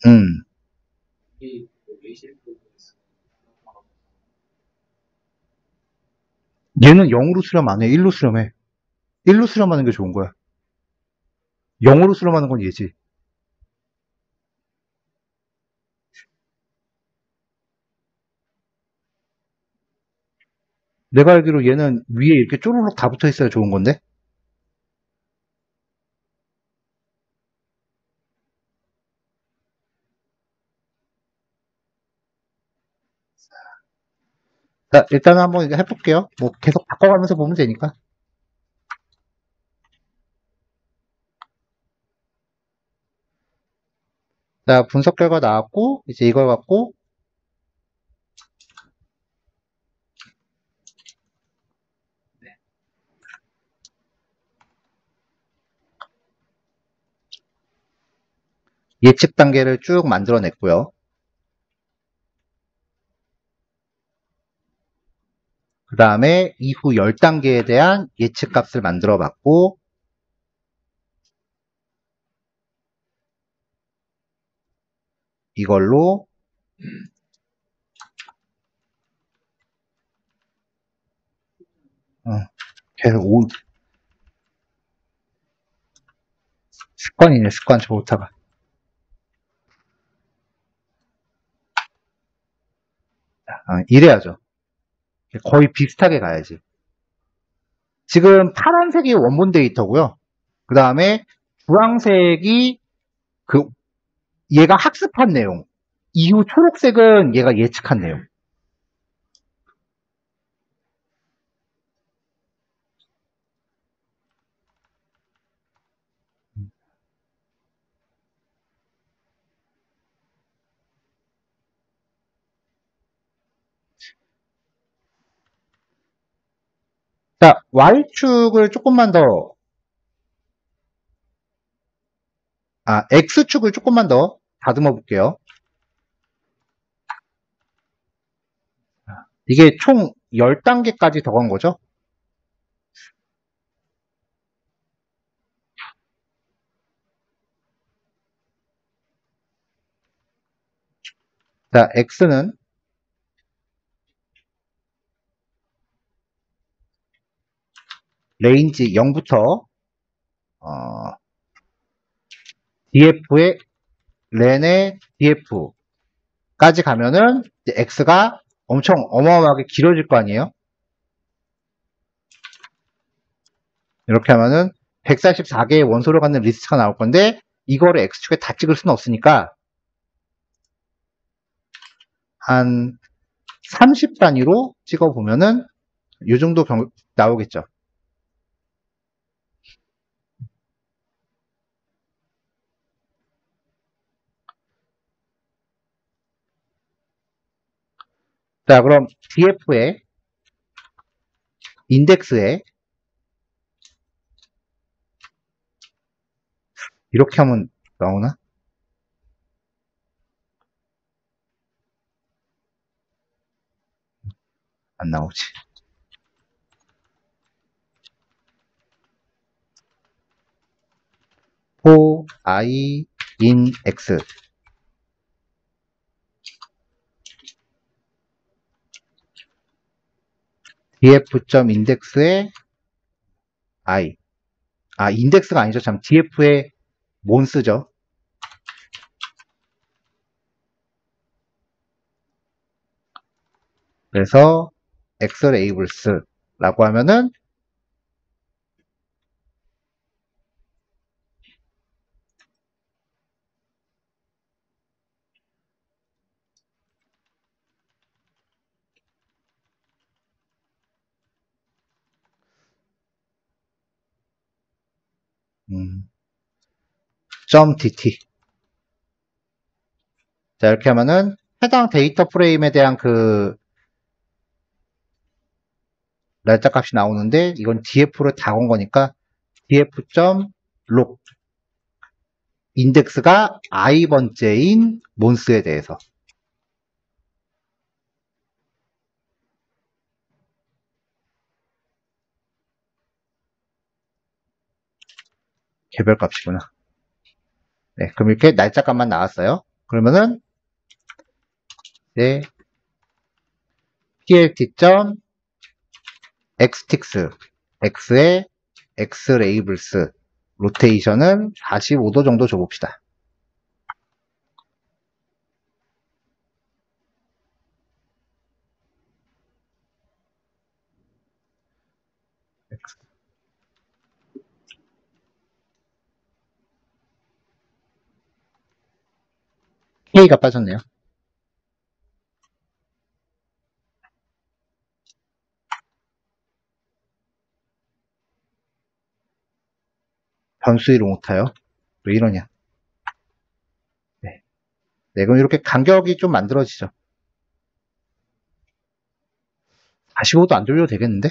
음. 얘는 0으로 수렴 안 해. 1로 수렴해. 1로 수렴하는 게 좋은 거야. 0으로 수렴하는 건 얘지. 내가 알기로 얘는 위에 이렇게 쪼르륵 다 붙어 있어야 좋은 건데? 자, 일단 한번 해볼게요. 뭐 계속 바꿔가면서 보면 되니까. 자, 분석 결과 나왔고, 이제 이걸 갖고 예측 단계를 쭉 만들어냈고요. 그 다음에 이후 10단계에 대한 예측 값을 만들어 봤고, 이걸로 계속 습관이네, 습관, 저 오타가. 이래야죠. 거의 비슷하게 가야지. 지금 파란색이 원본 데이터고요. 그 다음에 주황색이 얘가 학습한 내용. 이후 초록색은 얘가 예측한 내용. 자, Y축을 조금만 더, X축을 조금만 더 다듬어 볼게요. 이게 총 10단계까지 더 간 거죠? 자, X는 레인지 0부터 df의 렌의 df까지 가면은 이제 X가 엄청 어마어마하게 길어질 거 아니에요? 이렇게 하면은 144개의 원소를 갖는 리스트가 나올 건데 이거를 X축에 다 찍을 수는 없으니까 한 30단위로 찍어보면은 이 정도 나오겠죠. 자, 그럼 df의 인덱스에 이렇게 하면 나오나? 안 나오지. for I in X df.index의 i. 인덱스가 아니죠. 참, df의 몬스죠. 그래서 xlabels라고 하면은 .dt. 자, 이렇게 하면은 해당 데이터 프레임에 대한 그 날짜 값이 나오는데 이건 df를 다 건 거니까 df.log 인덱스가 i번째인 몬스에 대해서 개별 값이구나. 네, 그럼 이렇게 날짜 값만 나왔어요. 그러면은 네, plt.xtix x의 xlabels 로테이션은 45도 정도 줘봅시다. K가 빠졌네요. 변수위로 못타요. 왜 이러냐. 네. 네, 그럼 이렇게 간격이 좀 만들어지죠. 45도 안 돌려도 되겠는데?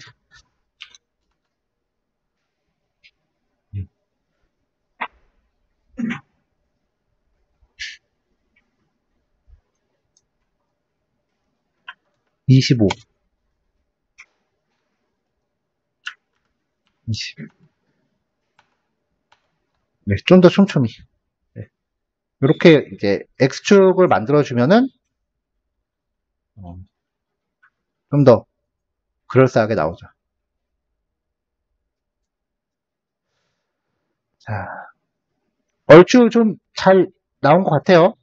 25, 20. 네, 좀 더 촘촘히. 네. 이렇게 이제 X축을 만들어주면은 좀 더 그럴싸하게 나오죠. 자, 얼추 좀 잘 나온 것 같아요.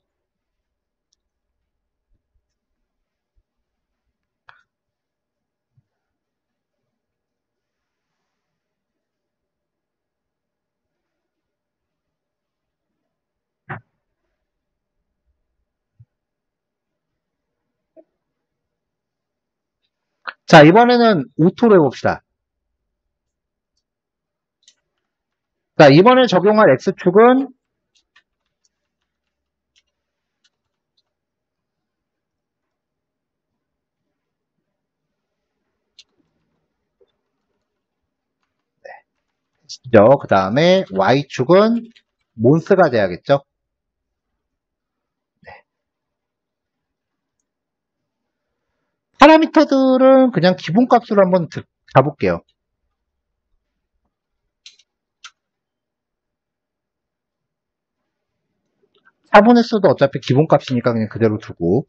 자, 이번에는 오토로 해봅시다. 자, 이번에 적용할 X축은 그 다음에 Y축은 몬스가 돼야겠죠. 네. 파라미터들은 그냥 기본값으로 한번 잡을게요. 차분의 수도 어차피 기본값이니까 그냥 그대로 두고.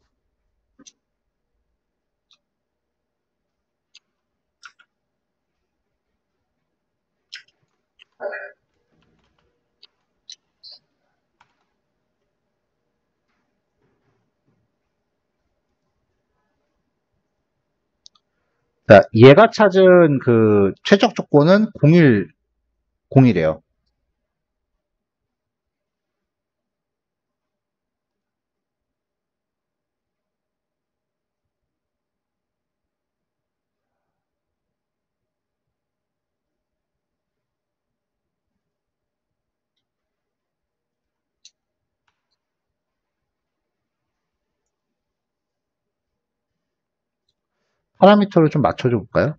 자, 얘가 찾은 그 최적 조건은 01이래요. 파라미터를 좀 맞춰줘 볼까요?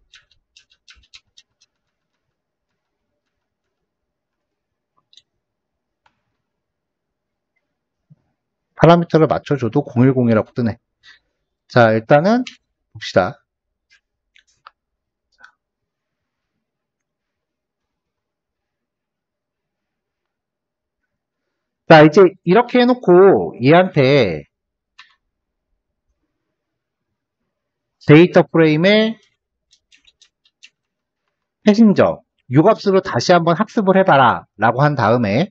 파라미터를 맞춰줘도 010이라고 뜨네. 자, 일단은 봅시다. 자, 이제 이렇게 해놓고 얘한테 데이터 프레임에 패신저 요 값으로 다시 한번 학습을 해봐라 라고 한 다음에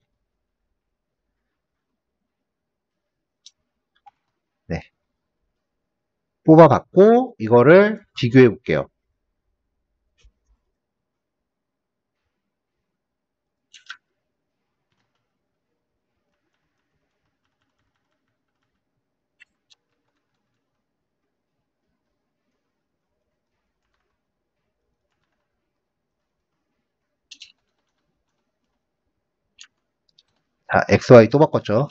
네, 뽑아봤고 이거를 비교해 볼게요. 자, XY 또 바꿨죠.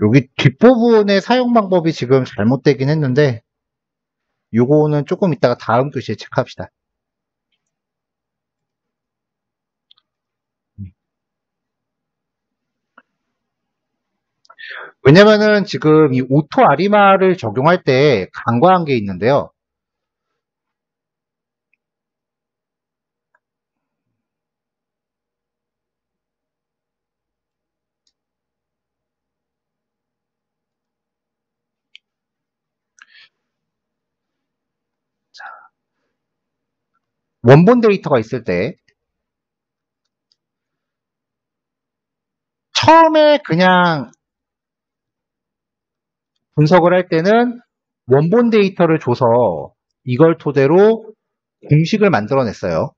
여기 뒷부분의 사용 방법이 지금 잘못되긴 했는데 요거는 조금 이따가 다음 교시에 체크합시다. 왜냐면은 지금 이 오토 아리마를 적용할 때 간과한 게 있는데요. 원본 데이터가 있을 때 처음에 그냥 분석을 할 때는 원본 데이터를 줘서 이걸 토대로 공식을 만들어냈어요.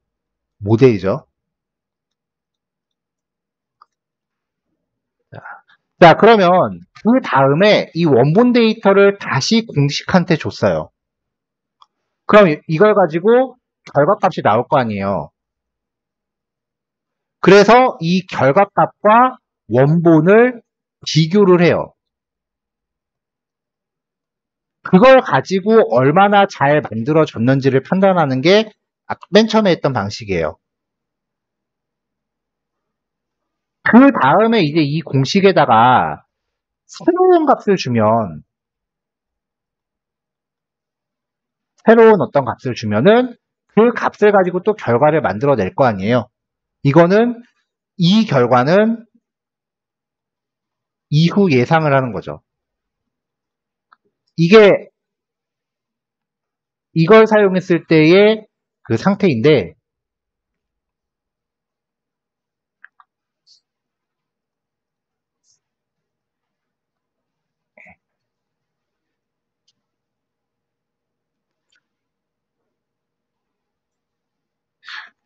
모델이죠. 자, 그러면 그 다음에 이 원본 데이터를 다시 공식한테 줬어요. 그럼 이걸 가지고 결과값이 나올 거 아니에요. 그래서 이 결과값과 원본을 비교를 해요. 그걸 가지고 얼마나 잘 만들어졌는지를 판단하는 게 맨 처음에 했던 방식이에요. 그 다음에 이제 이 공식에다가 새로운 값을 주면, 새로운 어떤 값을 주면은 그 값을 가지고 또 결과를 만들어낼 거 아니에요. 이거는, 이 결과는 이후 예상을 하는 거죠. 이게, 이걸 사용했을 때의 그 상태인데,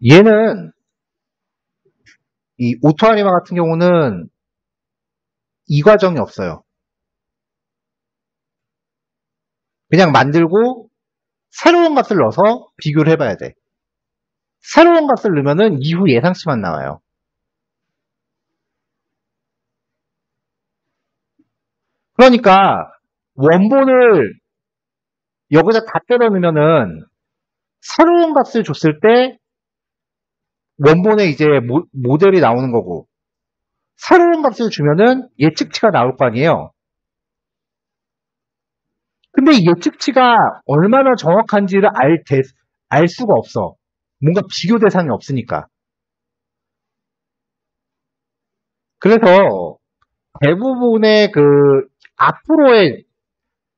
얘는, 이 오토아니마 같은 경우는 이 과정이 없어요. 그냥 만들고 새로운 값을 넣어서 비교를 해봐야 돼. 새로운 값을 넣으면은 이후 예상치만 나와요. 그러니까 원본을 여기다 다 때려 넣으면은 새로운 값을 줬을 때 원본에 이제 모델이 나오는 거고 새로운 값을 주면은 예측치가 나올 거 아니에요. 근데 이 예측치가 얼마나 정확한지를 알 수가 없어. 뭔가 비교 대상이 없으니까. 그래서 대부분의 그 앞으로의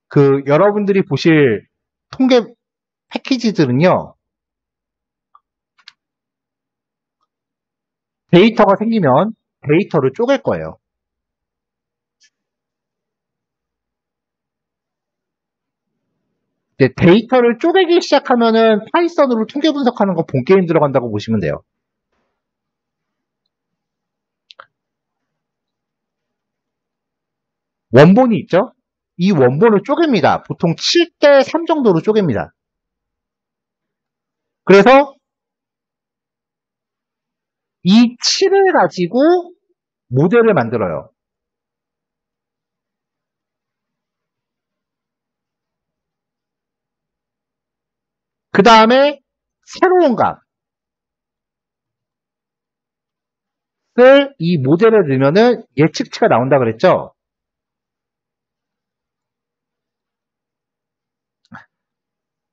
그 여러분들이 보실 통계 패키지들은요. 데이터가 생기면 데이터를 쪼갤 거예요. 이제 데이터를 쪼개기 시작하면은 파이썬으로 통계 분석하는 거 본 게임 들어간다고 보시면 돼요. 원본이 있죠? 이 원본을 쪼갭니다. 보통 7대 3 정도로 쪼갭니다. 그래서 이 7을 가지고 모델을 만들어요. 그 다음에 새로운 값을 이 모델에 넣으면은 예측치가 나온다 그랬죠?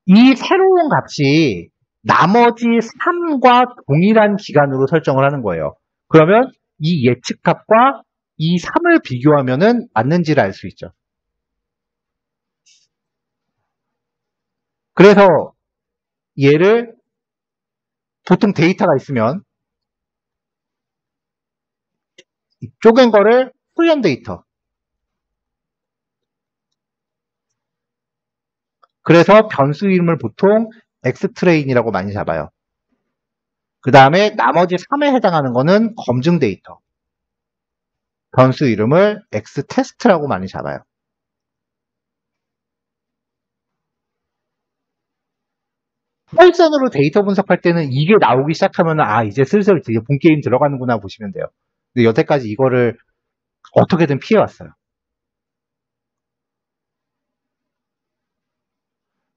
이 새로운 값이 나머지 3과 동일한 기간으로 설정을 하는 거예요. 그러면 이 예측값과 이 3을 비교하면은 맞는지를 알 수 있죠. 그래서 얘를 보통 데이터가 있으면 쪼갠 거를 훈련 데이터. 그래서 변수 이름을 보통 X트레인이라고 많이 잡아요. 그 다음에 나머지 3에 해당하는 거는 검증 데이터. 변수 이름을 X테스트라고 많이 잡아요. 파이썬으로 데이터 분석할 때는 이게 나오기 시작하면 이제 슬슬 이제 본 게임 들어가는구나 보시면 돼요. 근데 여태까지 이거를 어떻게든 피해왔어요.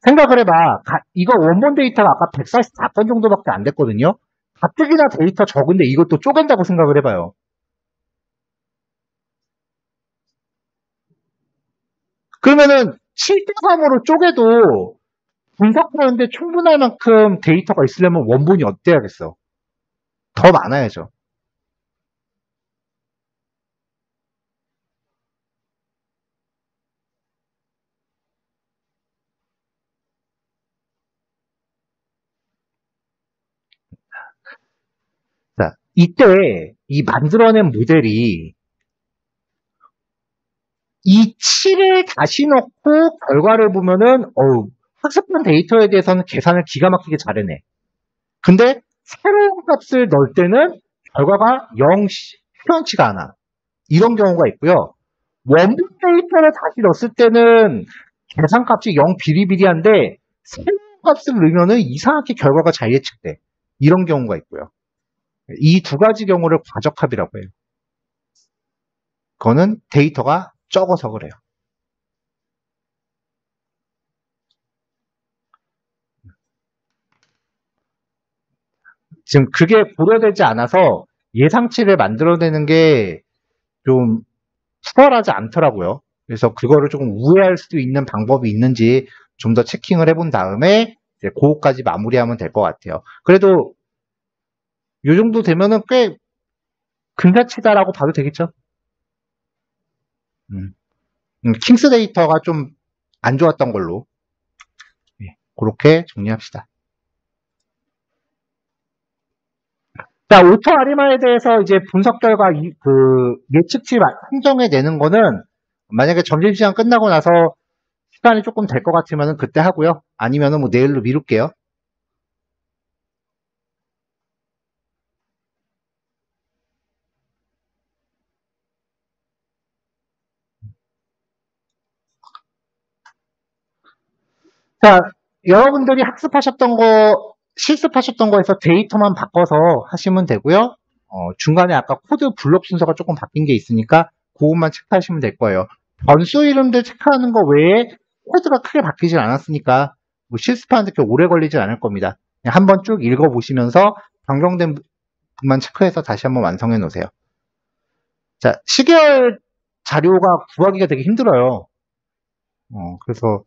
생각을 해봐. 이거 원본 데이터가 아까 144건 정도밖에 안 됐거든요. 가뜩이나 데이터 적은데 이것도 쪼갠다고 생각을 해봐요. 그러면은 7대3으로 쪼개도 분석하는데 충분할 만큼 데이터가 있으려면 원본이 어때야겠어? 더 많아야죠. 자, 이때 이 만들어낸 모델이 이 7을 다시 넣고 결과를 보면은 학습한 데이터에 대해서는 계산을 기가 막히게 잘해내. 근데 새로운 값을 넣을 때는 결과가 0 시원치가 않아. 이런 경우가 있고요. 원본 데이터를 다시 넣었을 때는 계산값이 0 비리비리한데 새로운 값을 넣으면은 이상하게 결과가 잘 예측돼. 이런 경우가 있고요. 이 두 가지 경우를 과적합이라고 해요. 그거는 데이터가 적어서 그래요. 지금 그게 고려되지 않아서 예상치를 만들어내는 게 좀 수월하지 않더라고요. 그래서 그거를 조금 우회할 수 있는 방법이 있는지 좀 더 체킹을 해본 다음에 이제 그거까지 마무리하면 될 것 같아요. 그래도 이 정도 되면은 꽤 근사치다라고 봐도 되겠죠? 킹스 데이터가 좀 안 좋았던 걸로. 그렇게 정리합시다. 자, 오토 아리마에 대해서 이제 분석 결과 예측치 한정해 내는 거는 만약에 점심시간 끝나고 나서 시간이 조금 될 것 같으면 그때 하고요. 아니면은 뭐 내일로 미룰게요. 자, 여러분들이 학습하셨던 거, 실습하셨던 거에서 데이터만 바꿔서 하시면 되고요. 중간에 아까 코드 블록 순서가 조금 바뀐 게 있으니까 그것만 체크하시면 될 거예요. 변수 이름들 체크하는 거 외에 코드가 크게 바뀌질 않았으니까 뭐 실습하는데 그렇게 오래 걸리진 않을 겁니다. 그냥 한번 쭉 읽어보시면서 변경된 부분만 체크해서 다시 한번 완성해 놓으세요. 자, 시계열 자료가 구하기가 되게 힘들어요. 그래서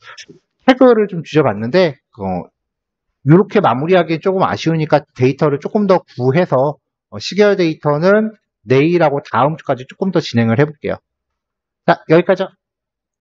태그를 좀 주셔봤는데 이렇게 마무리하기 조금 아쉬우니까 데이터를 조금 더 구해서 시계열 데이터는 내일하고 다음 주까지 조금 더 진행을 해볼게요. 자, 여기까지요.